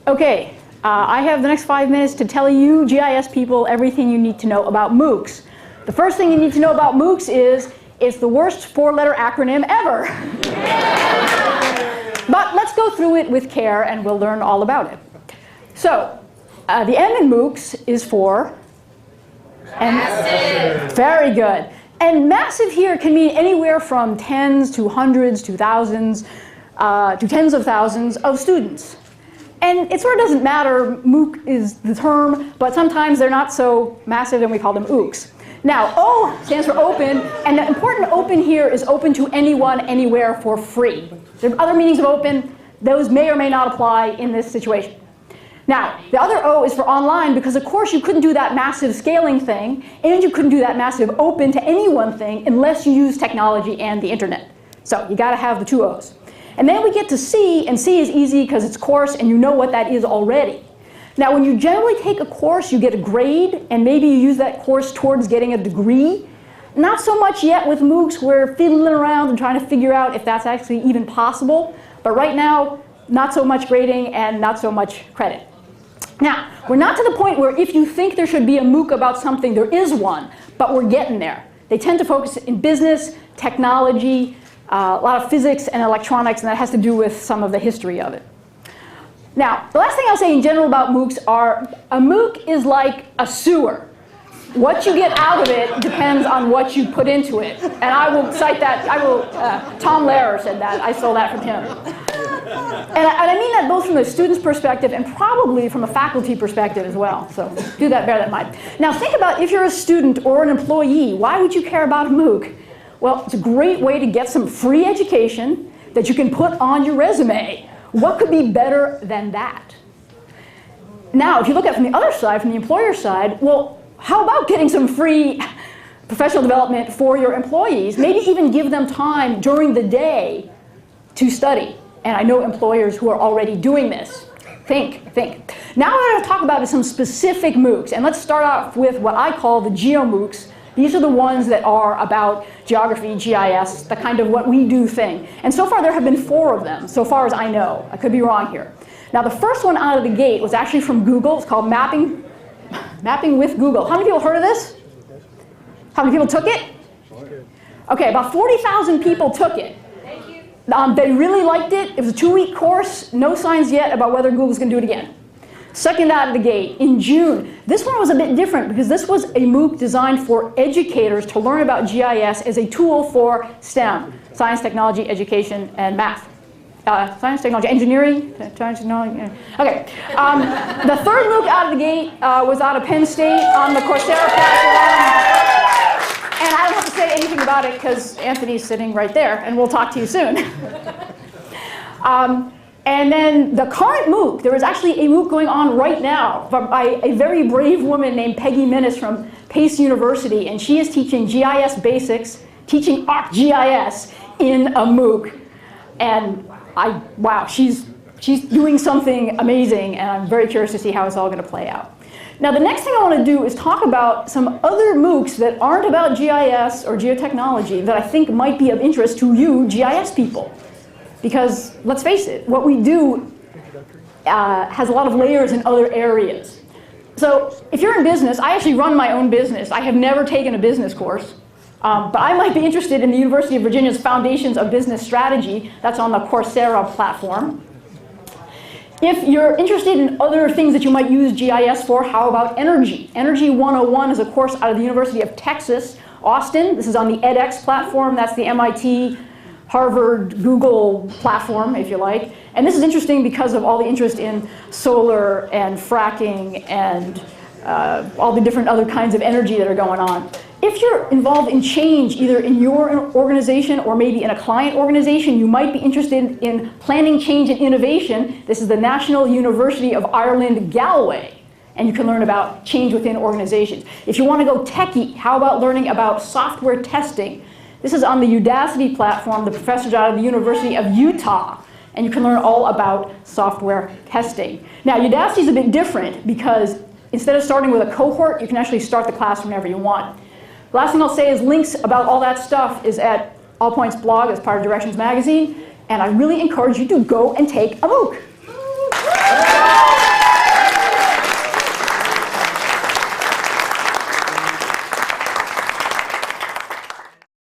Okay, I have the next 5 minutes to tell you, GIS people, everything you need to know about MOOCs. The first thing you need to know about MOOCs is it's the worst 4-letter acronym ever. But let's go through it with care and we'll learn all about it. So, the M in MOOCs is for? Massive. Very good. And massive here can mean anywhere from tens to hundreds to thousands to tens of thousands of students. And it sort of doesn't matter, MOOC is the term, but sometimes they're not so massive and we call them OOCs. Now, O stands for open, and the important open here is open to anyone, anywhere for free. There are other meanings of open. Those may or may not apply in this situation. Now, the other O is for online because, of course, you couldn't do that massive scaling thing, and you couldn't do that massive open to anyone thing unless you use technology and the internet. So you got to have the two O's. And then we get to C, and C is easy because it's course, and you know what that is already. Now, when you generally take a course, you get a grade, and maybe you use that course towards getting a degree. Not so much yet with MOOCs. We're fiddling around and trying to figure out if that's actually even possible. But right now, not so much grading and not so much credit. Now, we're not to the point where if you think there should be a MOOC about something, there is one, but we're getting there. They tend to focus in business, technology, a lot of physics and electronics, and that has to do with some of the history of it. Now, the last thing I'll say in general about MOOCs are a MOOC is like a sewer. What you get out of it depends on what you put into it. And I will cite that, Tom Lehrer said that, I stole that from him. And I mean that both from the student's perspective and probably from a faculty perspective as well. So do that better than mine. Now think about if you're a student or an employee, why would you care about a MOOC? Well, it's a great way to get some free education that you can put on your resume. What could be better than that? Now, if you look at it from the other side, from the employer side, well, how about getting some free professional development for your employees? Maybe even give them time during the day to study. And I know employers who are already doing this. Think. Now what I'm going to talk about is some specific MOOCs. And let's start off with what I call the geo-MOOCs. These are the ones that are about geography, GIS, the kind of what we do thing. And so far there have been 4 of them, so far as I know. I could be wrong here. Now the first one out of the gate was actually from Google. It's called Mapping with Google. How many people heard of this? How many people took it? Okay, about 40,000 people took it. They really liked it. It was a 2-week course. No signs yet about whether Google's going to do it again. Second out of the gate, in June. This one was a bit different because this was a MOOC designed for educators to learn about GIS as a tool for STEM, science, technology, education, and math. Science, technology, engineering, science, technology. Okay. The third MOOC out of the gate was out of Penn State on the Coursera platform. And I don't have to say anything about it because Anthony's sitting right there, and we'll talk to you soon. And then the current MOOC, there is actually a MOOC going on right now by a very brave woman named Peggy Minnis from Pace University, and she is teaching GIS basics, teaching ArcGIS in a MOOC. And wow, she's doing something amazing, and I'm very curious to see how it's all going to play out. Now, the next thing I want to do is talk about some other MOOCs that aren't about GIS or geotechnology that I think might be of interest to you GIS people. Because, let's face it, what we do has a lot of layers in other areas. So, if you're in business, I actually run my own business. I have never taken a business course. But I might be interested in the University of Virginia's Foundations of Business Strategy. That's on the Coursera platform. If you're interested in other things that you might use GIS for, how about energy? Energy 101 is a course out of the University of Texas, Austin. This is on the edX platform. That's the MIT, Harvard, Google platform, if you like. And this is interesting because of all the interest in solar and fracking and all the different other kinds of energy that are going on. If you're involved in change, either in your organization or maybe in a client organization, you might be interested in planning change and innovation. This is the National University of Ireland, Galway. And you can learn about change within organizations. If you want to go techie, how about learning about software testing? This is on the Udacity platform, the professors out of the University of Utah. And you can learn all about software testing. Now, Udacity is a bit different because instead of starting with a cohort, you can actually start the class whenever you want. The last thing I'll say is links about all that stuff is at All Points blog as part of Directions Magazine. And I really encourage you to go and take a MOOC.